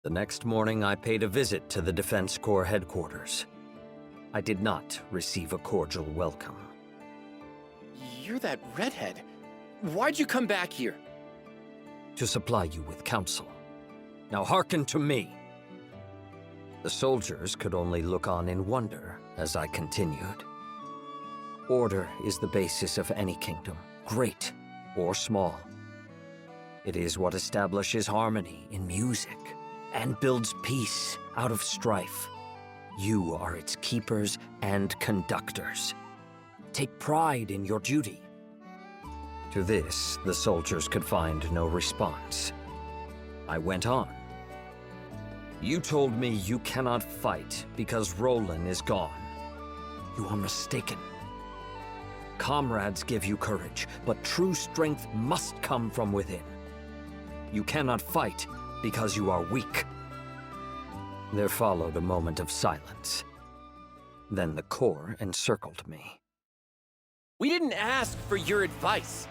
The next morning, I paid a visit to the Defense Corps headquarters. I did not receive a cordial welcome. You're that redhead. Why'd you come back here? To supply you with counsel. Now hearken to me. The soldiers could only look on in wonder as I continued. Order is the basis of any kingdom, great or small. It is what establishes harmony in music and builds peace out of strife. You are its keepers and conductors. Take pride in your duty. To this, the soldiers could find no response. I went on. You told me you cannot fight because Roland is gone. You are mistaken. Comrades give you courage, but true strength must come from within. You cannot fight because you are weak. There followed a moment of silence. Then the Corps encircled me. We didn't ask for your advice.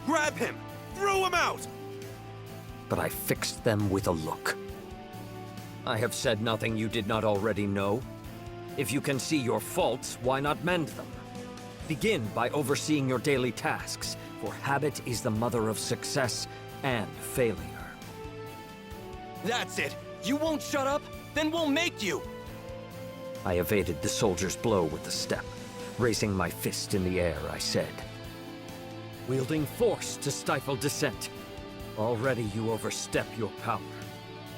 Grab him! Throw him out! But I fixed them with a look. I have said nothing you did not already know. If you can see your faults, why not mend them? Begin by overseeing your daily tasks, for habit is the mother of success and failure. That's it! You won't shut up? Then we'll make you! I evaded the soldier's blow with a step. Raising my fist in the air, I said, wielding force to stifle dissent. Already you overstep your power.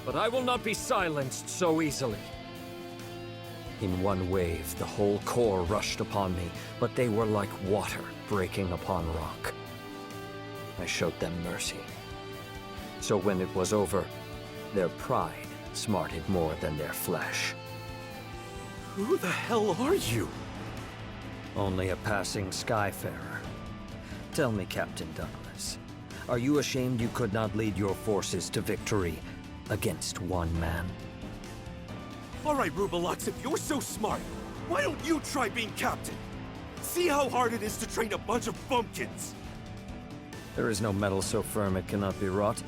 But I will not be silenced so easily. In one wave, the whole Corps rushed upon me, but they were like water breaking upon rock. I showed them mercy. So when it was over, their pride smarted more than their flesh. Who the hell are you? Only a passing skyfarer. Tell me, Captain Douglas, are you ashamed you could not lead your forces to victory against one man? Alright, Rubelux, if you're so smart, why don't you try being captain? See how hard it is to train a bunch of bumpkins! There is no metal so firm it cannot be wrought.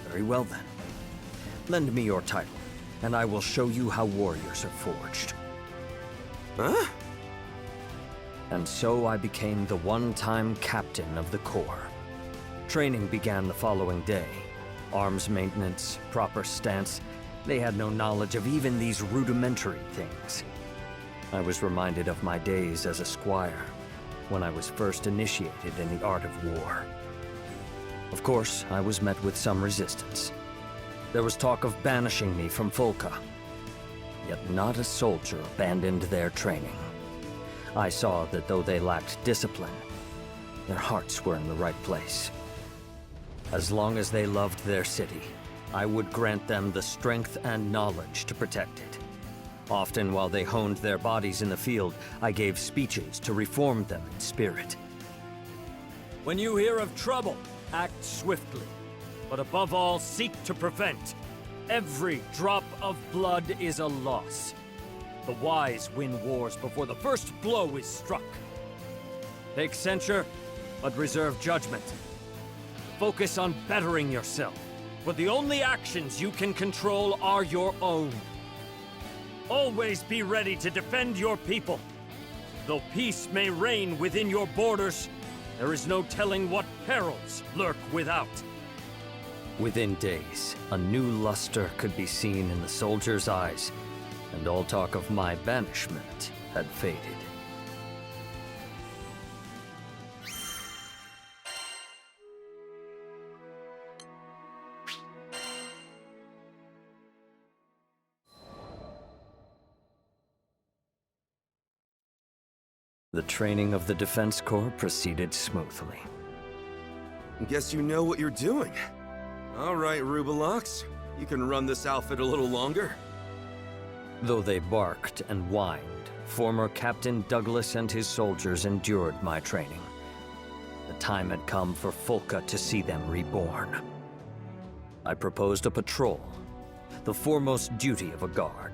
Very well then. Lend me your title, and I will show you how warriors are forged. Huh? And so I became the one-time captain of the Corps. Training began the following day. Arms maintenance, proper stance. They had no knowledge of even these rudimentary things. I was reminded of my days as a squire, when I was first initiated in the art of war. Of course, I was met with some resistance. There was talk of banishing me from Folka. Yet not a soldier abandoned their training. I saw that though they lacked discipline, their hearts were in the right place. As long as they loved their city, I would grant them the strength and knowledge to protect it. Often while they honed their bodies in the field, I gave speeches to reform them in spirit. When you hear of trouble, act swiftly, but above all, seek to prevent. Every drop of blood is a loss. The wise win wars before the first blow is struck. Take censure, but reserve judgment. Focus on bettering yourself, for the only actions you can control are your own. Always be ready to defend your people. Though peace may reign within your borders, there is no telling what perils lurk without. Within days, a new luster could be seen in the soldiers' eyes, and all talk of my banishment had faded. The training of the Defense Corps proceeded smoothly. Guess you know what you're doing. Alright, Rubelux, you can run this outfit a little longer. Though they barked and whined, former Captain Douglas and his soldiers endured my training. The time had come for Folka to see them reborn. I proposed a patrol, the foremost duty of a guard,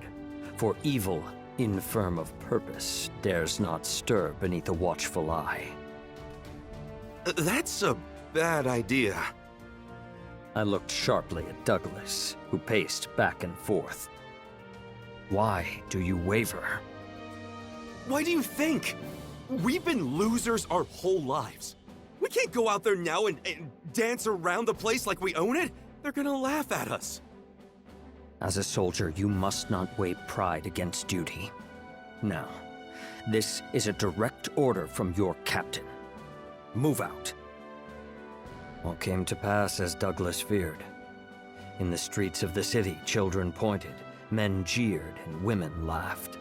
for evil, infirm of purpose, dares not stir beneath a watchful eye. That's a bad idea. I looked sharply at Douglas, who paced back and forth. Why do you waver? Why do you think? We've been losers our whole lives. We can't go out there now and dance around the place like we own it. They're gonna laugh at us. As a soldier, you must not weigh pride against duty. Now, this is a direct order from your captain. Move out. All came to pass as Douglas feared. In the streets of the city, children pointed, men jeered, and women laughed.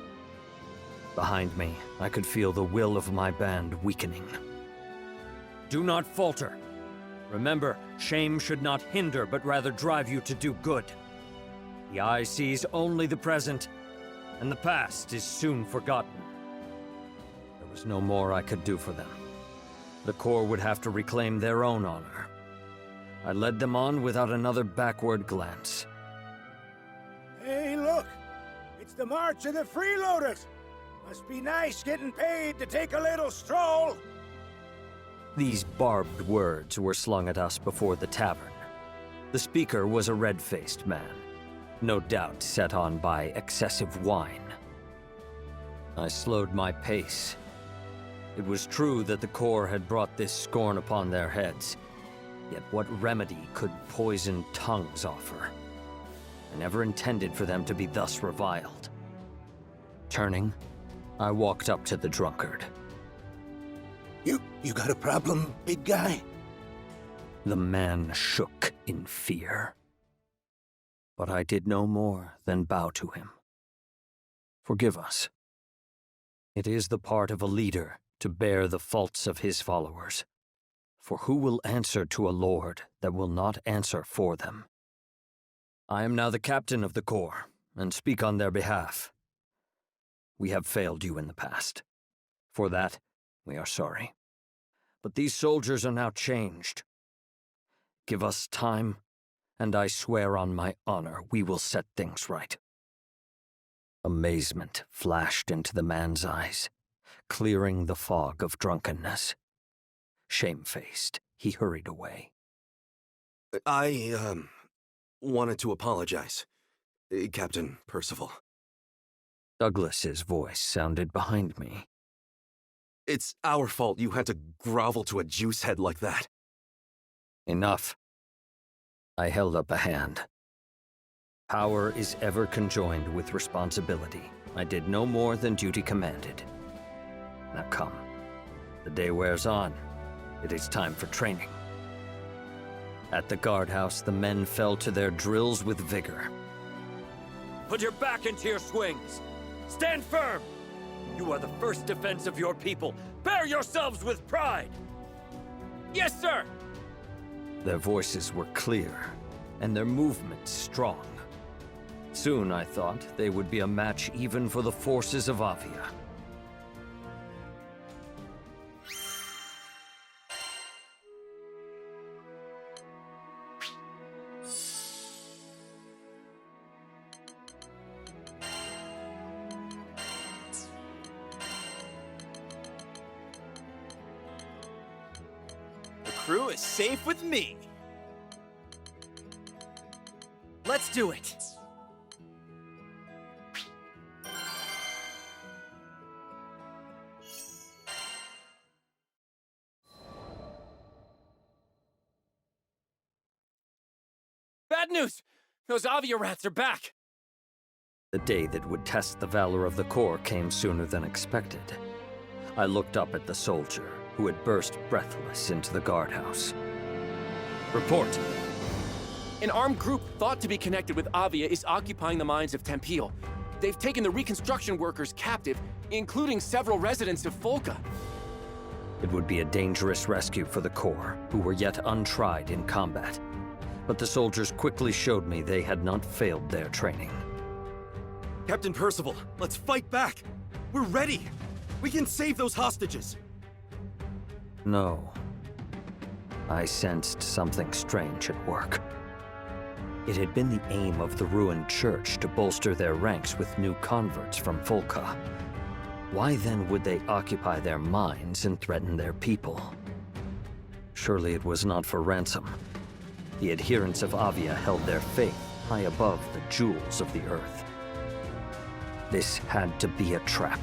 Behind me, I could feel the will of my band weakening. Do not falter. Remember, shame should not hinder, but rather drive you to do good. The eye sees only the present, and the past is soon forgotten. There was no more I could do for them. The Corps would have to reclaim their own honor. I led them on without another backward glance. Hey, look! It's the March of the Freeloaders! Must be nice getting paid to take a little stroll! These barbed words were slung at us before the tavern. The speaker was a red-faced man, no doubt set on by excessive wine. I slowed my pace. It was true that the Corps had brought this scorn upon their heads, yet what remedy could poisoned tongues offer? I never intended for them to be thus reviled. Turning, I walked up to the drunkard. You got a problem, big guy? The man shook in fear. But I did no more than bow to him. Forgive us. It is the part of a leader to bear the faults of his followers. For who will answer to a lord that will not answer for them? I am now the captain of the Corps, and speak on their behalf. We have failed you in the past. For that, we are sorry. But these soldiers are now changed. Give us time, and I swear on my honor we will set things right. Amazement flashed into the man's eyes, clearing the fog of drunkenness. Shamefaced, he hurried away. I, wanted to apologize, Captain Percival. Douglas's voice sounded behind me. It's our fault you had to grovel to a juicehead like that. Enough. I held up a hand. Power is ever conjoined with responsibility. I did no more than duty commanded. Now come. The day wears on. It is time for training. At the guardhouse, the men fell to their drills with vigor. Put your back into your swings! Stand firm! You are the first defense of your people. Bear yourselves with pride! Yes, sir! Their voices were clear, and their movements strong. Soon, I thought, they would be a match even for the forces of Avia. Crew is safe with me. Let's do it. Bad news! Those Avia rats are back! The day that would test the valor of the Corps came sooner than expected. I looked up at the soldier, who had burst breathless into the guardhouse. Report! An armed group thought to be connected with Avia is occupying the mines of Tempeel. They've taken the reconstruction workers captive, including several residents of Folka. It would be a dangerous rescue for the Corps, who were yet untried in combat. But the soldiers quickly showed me they had not failed their training. Captain Percival, let's fight back! We're ready! We can save those hostages! No. I sensed something strange at work. It had been the aim of the ruined church to bolster their ranks with new converts from Folka. Why then would they occupy their mines and threaten their people? Surely it was not for ransom. The adherents of Avia held their faith high above the jewels of the earth. This had to be a trap.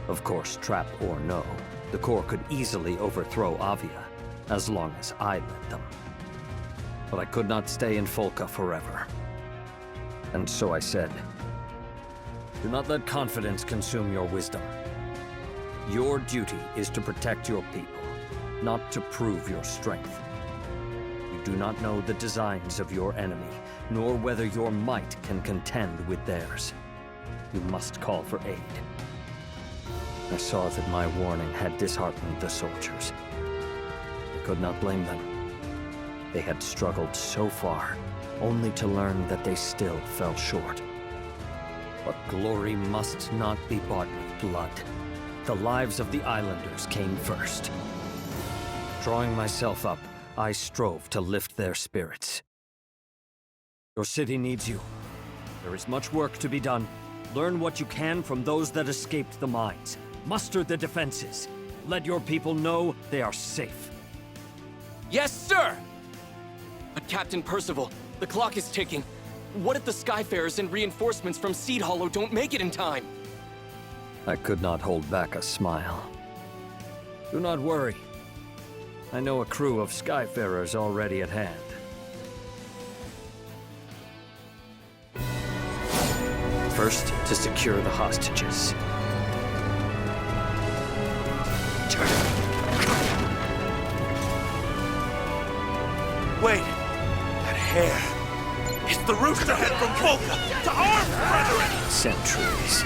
Of course, trap or no, the core could easily overthrow Avia, as long as I led them. But I could not stay in Folka forever. And so I said, do not let confidence consume your wisdom. Your duty is to protect your people, not to prove your strength. You do not know the designs of your enemy, nor whether your might can contend with theirs. You must call for aid. I saw that my warning had disheartened the soldiers. I could not blame them. They had struggled so far, only to learn that they still fell short. But glory must not be bought with blood. The lives of the islanders came first. Drawing myself up, I strove to lift their spirits. Your city needs you. There is much work to be done. Learn what you can from those that escaped the mines. Muster the defenses. Let your people know they are safe. Yes, sir! But Captain Percival, the clock is ticking. What if the Skyfarers and reinforcements from Seed Hollow don't make it in time? I could not hold back a smile. Do not worry. I know a crew of Skyfarers already at hand. First, to secure the hostages. Wait! That hair! It's the rooster head from Volca! To arms, brethren! Centuries.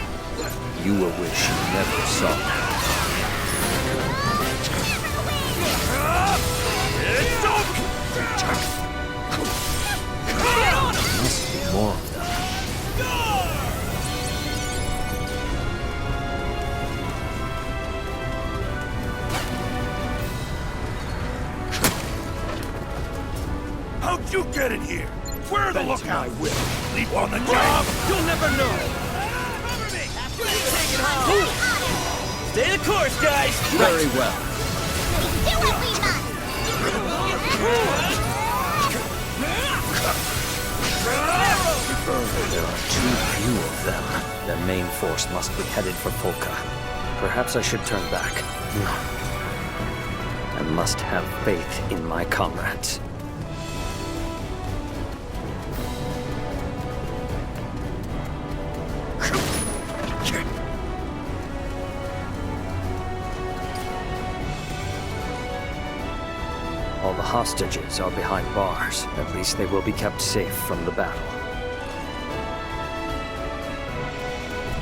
You will wish you never saw them. It's over! There must be more of them. How'd you get in here? Where are the lookouts? Sleep on the job? You'll never know! Stay the course, guys! Very well. Do what we must! There are too few of them. Their main force must be headed for Folka. Perhaps I should turn back. No. I must have faith in my comrades. All the hostages are behind bars. At least they will be kept safe from the battle.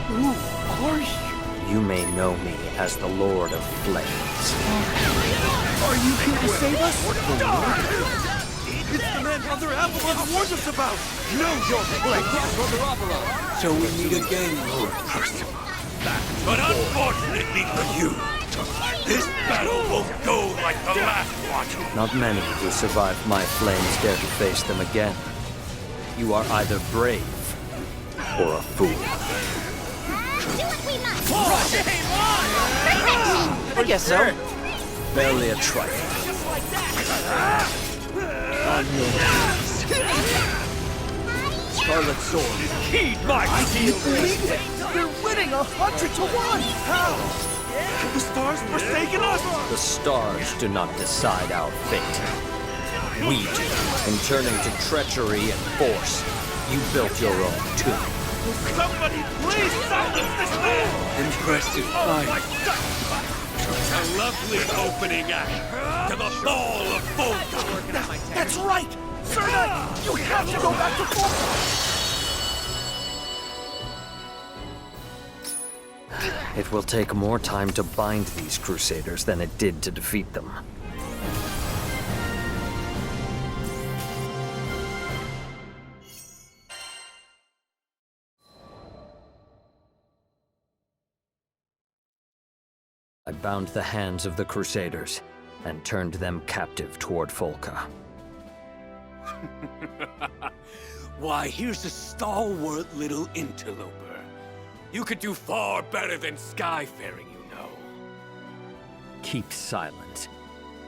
Who are you? You may know me as the Lord of Flames. Are you here to save us? It's the man Brother Avalon warned us about! Know your place! So we meet again, Lord Percival. But unfortunately for you, this battle won't go like the last one! Not many who survived my flames dare to face them again. You are either brave or a fool. Do what we must! I guess so. Barely a trifle. On your knees. Scarlet Sword. Heed my steel! They're winning 100 to 1! How? Have the stars forsaken us? The stars do not decide our fate. We do. In turning to treachery and force, you built your own tomb. Somebody please silence this man! Impressive fight. A lovely opening act to the Fall of Volca! That's right! Sir Knight, you have to go back to Volca! It will take more time to bind these Crusaders than it did to defeat them. I bound the hands of the Crusaders and turned them captive toward Folka. Why, here's a stalwart little interloper. You could do far better than skyfaring, you know. Keep silent.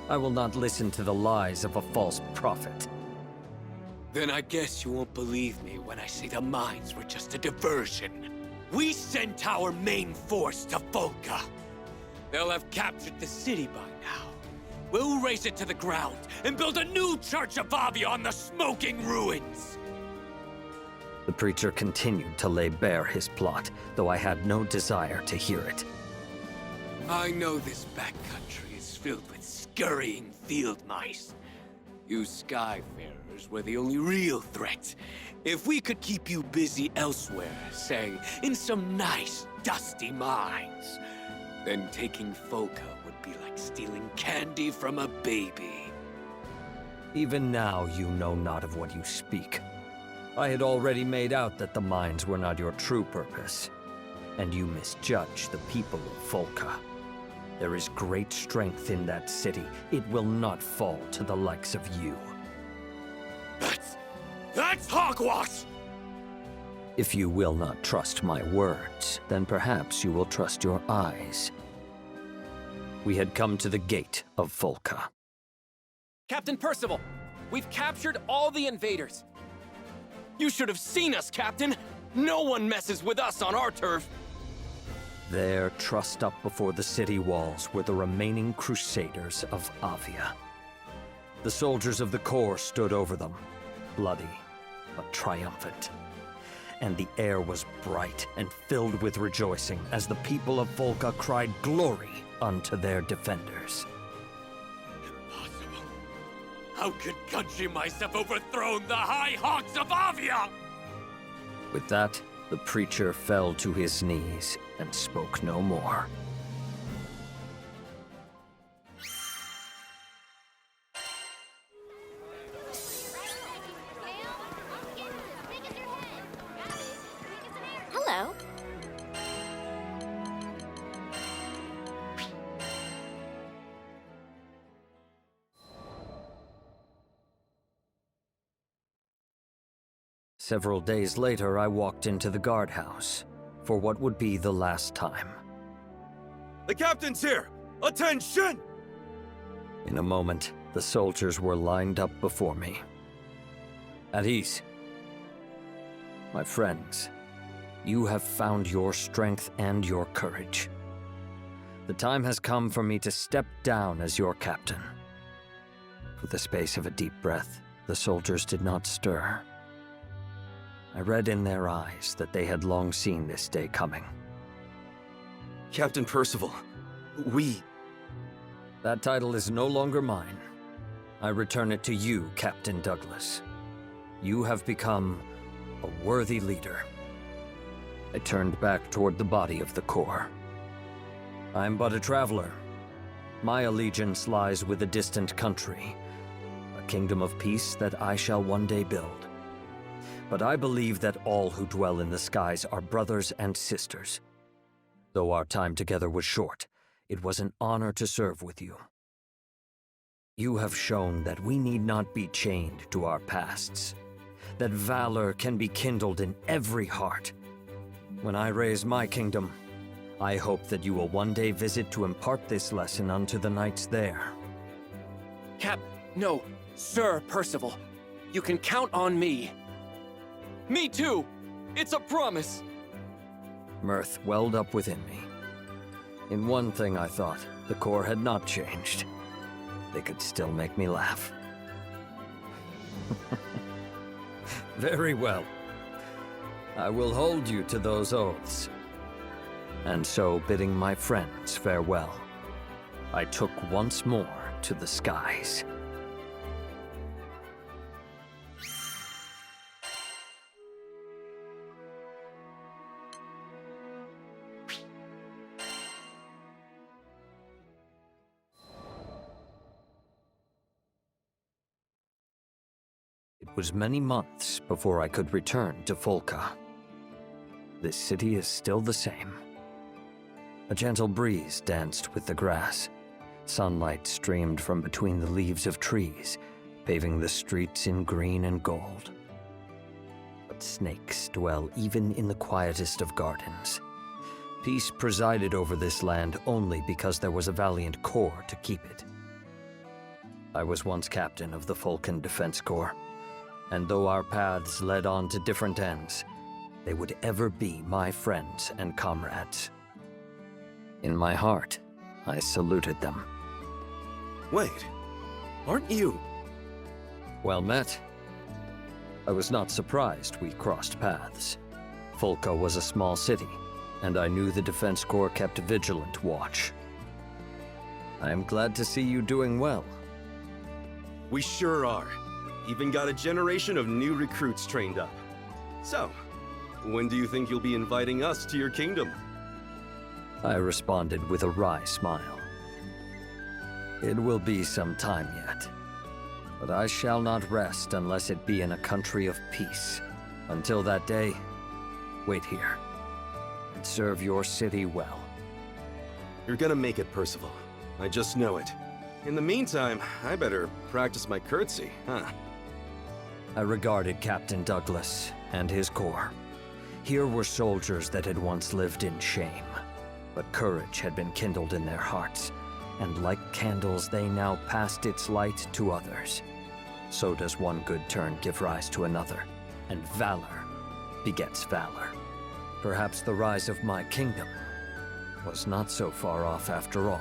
I will not listen to the lies of a false prophet. Then I guess you won't believe me when I say the mines were just a diversion. We sent our main force to Volca. They'll have captured the city by now. We'll raze it to the ground and build a new Church of Avia on the smoking ruins. The preacher continued to lay bare his plot, though I had no desire to hear it. I know this backcountry is filled with scurrying field mice. You Skyfarers were the only real threat. If we could keep you busy elsewhere, say, in some nice, dusty mines, then taking Volca would be like stealing candy from a baby. Even now you know not of what you speak. I had already made out that the mines were not your true purpose, and you misjudge the people of Volca. There is great strength in that city. It will not fall to the likes of you. That's hogwash! If you will not trust my words, then perhaps you will trust your eyes. We had come to the gate of Volca. Captain Percival, we've captured all the invaders. You should have seen us, Captain. No one messes with us on our turf. There, trussed up before the city walls, were the remaining Crusaders of Avia. The soldiers of the Corps stood over them, bloody but triumphant. And the air was bright and filled with rejoicing as the people of Volca cried glory unto their defenders. Impossible. How could country mice have overthrown the High Hawks of Avia? With that, the preacher fell to his knees and spoke no more. Hello. Several days later, I walked into the guardhouse for what would be the last time. The captain's here! Attention! In a moment, the soldiers were lined up before me. At ease. My friends, you have found your strength and your courage. The time has come for me to step down as your captain. With the space of a deep breath, the soldiers did not stir. I read in their eyes that they had long seen this day coming. Captain Percival, That title is no longer mine. I return it to you, Captain Douglas. You have become a worthy leader. I turned back toward the body of the Corps. I'm but a traveler. My allegiance lies with a distant country, a kingdom of peace that I shall one day build. But I believe that all who dwell in the skies are brothers and sisters. Though our time together was short, it was an honor to serve with you. You have shown that we need not be chained to our pasts, that valor can be kindled in every heart. When I raise my kingdom, I hope that you will one day visit to impart this lesson unto the knights there. No, Sir Percival. You can count on me. Me too! It's a promise! Mirth welled up within me. In one thing I thought, the Corps had not changed. They could still make me laugh. Very well. I will hold you to those oaths. And so, bidding my friends farewell, I took once more to the skies. It was many months before I could return to Volca. This city is still the same. A gentle breeze danced with the grass. Sunlight streamed from between the leaves of trees, paving the streets in green and gold. But snakes dwell even in the quietest of gardens. Peace presided over this land only because there was a valiant Corps to keep it. I was once captain of the Vulcan Defense Corps, and though our paths led on to different ends, they would ever be my friends and comrades. In my heart, I saluted them. Wait, aren't you? Well met. I was not surprised we crossed paths. Fulca was a small city, and I knew the Defense Corps kept vigilant watch. I am glad to see you doing well. We sure are. Even got a generation of new recruits trained up. So, when do you think you'll be inviting us to your kingdom? I responded with a wry smile. It will be some time yet, but I shall not rest unless it be in a country of peace. Until that day, wait here, and serve your city well. You're gonna make it, Percival. I just know it. In the meantime, I better practice my curtsy, huh? I regarded Captain Douglas and his corps. Here were soldiers that had once lived in shame, but courage had been kindled in their hearts, and like candles they now passed its light to others. So does one good turn give rise to another, and valor begets valor. Perhaps the rise of my kingdom was not so far off after all.